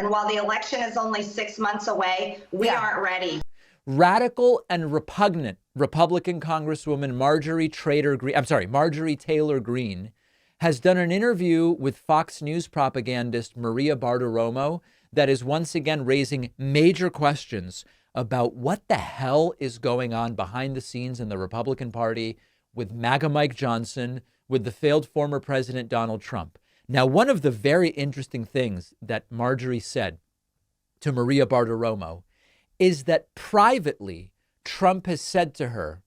And while the election is only 6 months away, we aren't ready. Radical and repugnant Republican Congresswoman Marjorie Taylor Greene has done an interview with Fox News propagandist Maria Bartiromo that is once again raising major questions about what the hell is going on behind the scenes in the Republican Party with MAGA Mike Johnson, with the failed former President Donald Trump. Now, one of the very interesting things that Marjorie said to Maria Bartiromo is that privately, Trump has said to her,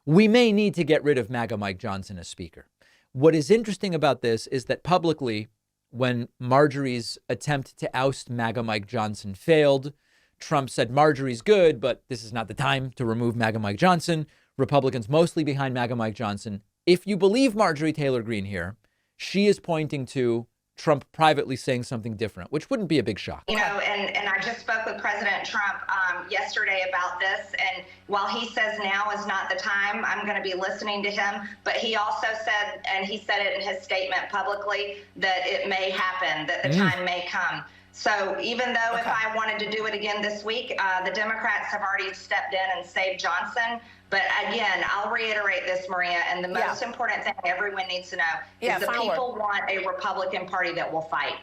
we may need to get rid of MAGA Mike Johnson as Speaker. What is interesting about this is that publicly, when Marjorie's attempt to oust MAGA Mike Johnson failed, Trump said Marjorie's good, but this is not the time to remove MAGA Mike Johnson. Republicans mostly behind MAGA Mike Johnson. If you believe Marjorie Taylor Greene here, she is pointing to Trump privately saying something different, which wouldn't be a big shock. You know, and I just spoke with President Trump yesterday about this. And while he says now is not the time, I'm going to be listening to him. But he also said, and he said it in his statement publicly, that it may happen, that the time may come. So even though if I wanted to do it again this week, the Democrats have already stepped in and saved Johnson. But again, I'll reiterate this, Maria, and the most important thing everyone needs to know is the people want a Republican Party that will fight.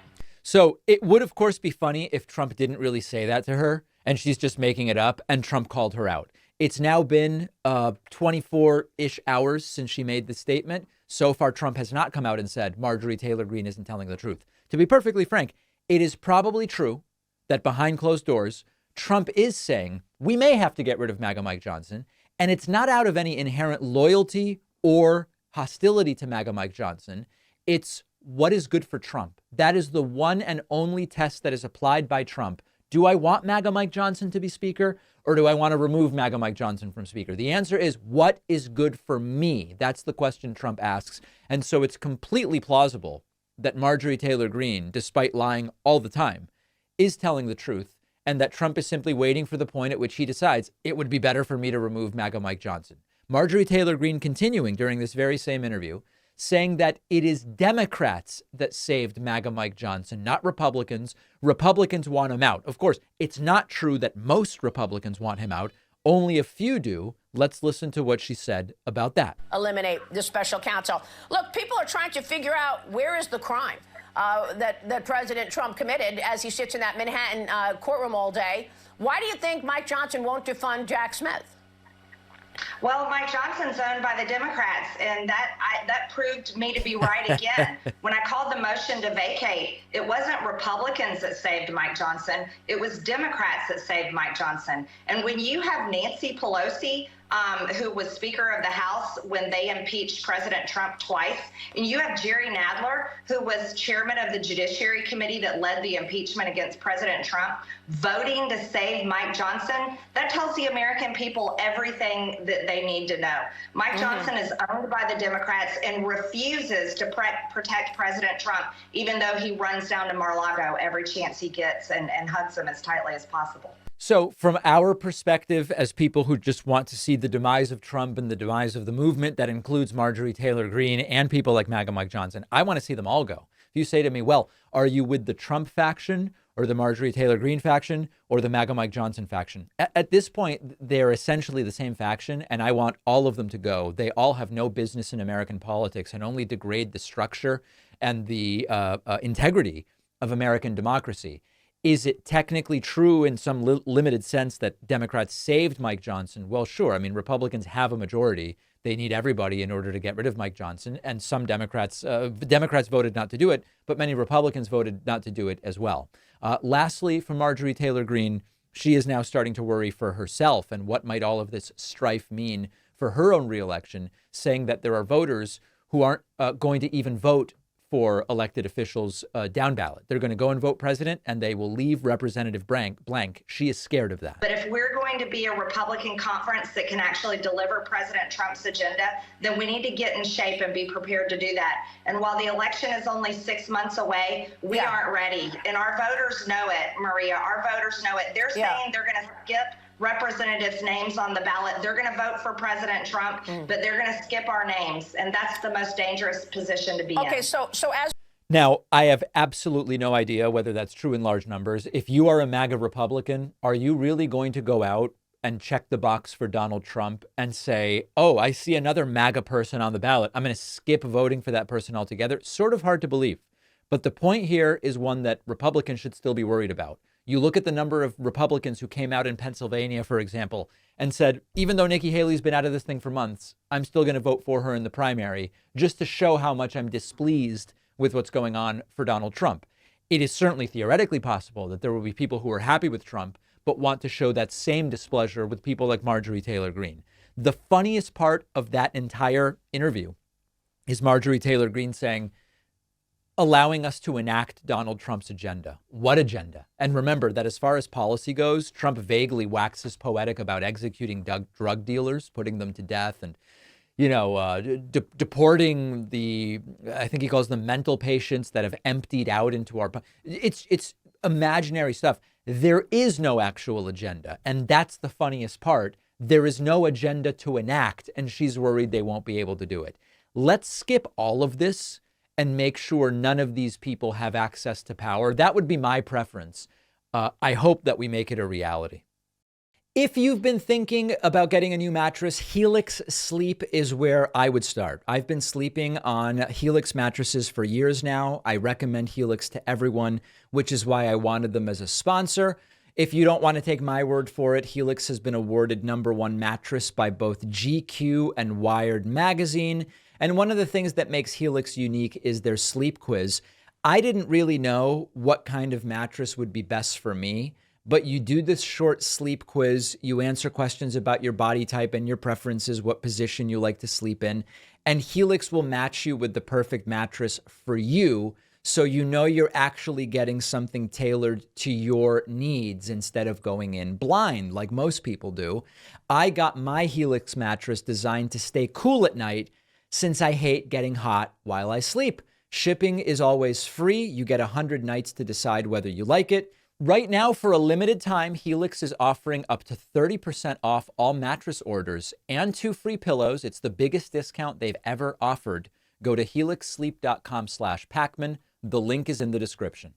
So it would, of course, be funny if Trump didn't really say that to her and she's just making it up and Trump called her out. It's now been 24-ish hours since she made the statement. So far, Trump has not come out and said Marjorie Taylor Greene isn't telling the truth. To be perfectly frank, it is probably true that behind closed doors, Trump is saying we may have to get rid of MAGA Mike Johnson. And it's not out of any inherent loyalty or hostility to MAGA Mike Johnson. It's what is good for Trump. That is the one and only test that is applied by Trump. Do I want MAGA Mike Johnson to be Speaker, or do I want to remove MAGA Mike Johnson from Speaker? The answer is what is good for me? That's the question Trump asks. And so it's completely plausible that Marjorie Taylor Greene, despite lying all the time, is telling the truth. And that Trump is simply waiting for the point at which he decides it would be better for me to remove MAGA Mike Johnson. Marjorie Taylor Greene continuing during this very same interview, saying that it is Democrats that saved MAGA Mike Johnson, not Republicans. Republicans want him out. Of course, it's not true that most Republicans want him out. Only a few do. Let's listen to what she said about that. Eliminate the special counsel. Look, people are trying to figure out where is the crime that President Trump committed as he sits in that Manhattan courtroom all day. Why do you think Mike Johnson won't defund Jack Smith? Well, Mike Johnson's owned by the Democrats, and that proved me to be right again. When I called the motion to vacate, it wasn't Republicans that saved Mike Johnson. It was Democrats that saved Mike Johnson. And when you have Nancy Pelosi, who was Speaker of the House when they impeached President Trump twice, and you have Jerry Nadler, who was chairman of the Judiciary Committee that led the impeachment against President Trump, voting to save Mike Johnson, that tells the American people everything that they need to know. Mike Johnson is owned by the Democrats and refuses to protect President Trump, even though he runs down to Mar-a-Lago every chance he gets and hugs him as tightly as possible. So from our perspective, as people who just want to see the demise of Trump and the demise of the movement that includes Marjorie Taylor Greene and people like MAGA Mike Johnson, I want to see them all go. If you say to me, well, are you with the Trump faction or the Marjorie Taylor Greene faction or the MAGA Mike Johnson faction? At this point, they're essentially the same faction, and I want all of them to go. They all have no business in American politics and only degrade the structure and the integrity of American democracy. Is it technically true in some limited sense that Democrats saved Mike Johnson? Well, sure. I mean, Republicans have a majority. They need everybody in order to get rid of Mike Johnson. And some Democrats voted not to do it, but many Republicans voted not to do it as well. Lastly, from Marjorie Taylor Greene, she is now starting to worry for herself and what might all of this strife mean for her own reelection, saying that there are voters who aren't going to even vote for elected officials down ballot. They're going to go and vote president, and they will leave Representative blank. She is scared of that. But if we're going to be a Republican conference that can actually deliver President Trump's agenda, then we need to get in shape and be prepared to do that. And while the election is only 6 months away, we aren't ready. And our voters know it, Maria. Our voters know it. They're saying they're going to skip representatives' names on the ballot. They're going to vote for President Trump, but they're going to skip our names. And that's the most dangerous position to be in. Okay, so as Now, I have absolutely no idea whether that's true in large numbers. If you are a MAGA Republican, are you really going to go out and check the box for Donald Trump and say, oh, I see another MAGA person on the ballot, I'm going to skip voting for that person altogether? Sort of hard to believe. But the point here is one that Republicans should still be worried about. You look at the number of Republicans who came out in Pennsylvania, for example, and said, even though Nikki Haley's been out of this thing for months, I'm still going to vote for her in the primary, just to show how much I'm displeased with what's going on for Donald Trump. It is certainly theoretically possible that there will be people who are happy with Trump, but want to show that same displeasure with people like Marjorie Taylor Greene. The funniest part of that entire interview is Marjorie Taylor Greene saying, allowing us to enact Donald Trump's agenda. What agenda? And remember that as far as policy goes, Trump vaguely waxes poetic about executing drug dealers, putting them to death, and deporting I think he calls them mental patients that have emptied out into our, it's imaginary stuff. There is no actual agenda. And that's the funniest part. There is no agenda to enact, and she's worried they won't be able to do it. Let's skip all of this and make sure none of these people have access to power. That would be my preference. I hope that we make it a reality. If you've been thinking about getting a new mattress, Helix Sleep is where I would start. I've been sleeping on Helix mattresses for years now. I recommend Helix to everyone, which is why I wanted them as a sponsor. If you don't want to take my word for it, Helix has been awarded #1 mattress by both GQ and Wired magazine. And one of the things that makes Helix unique is their sleep quiz. I didn't really know what kind of mattress would be best for me, but you do this short sleep quiz. You answer questions about your body type and your preferences, what position you like to sleep in, and Helix will match you with the perfect mattress for you, so you know you're actually getting something tailored to your needs instead of going in blind like most people do. I got my Helix mattress designed to stay cool at night, since I hate getting hot while I sleep. Shipping is always free. You get 100 nights to decide whether you like it. Right now, for a limited time, Helix is offering up to 30% off all mattress orders and 2 free pillows. It's the biggest discount they've ever offered. Go to helixsleep.com/Pacman. The link is in the description.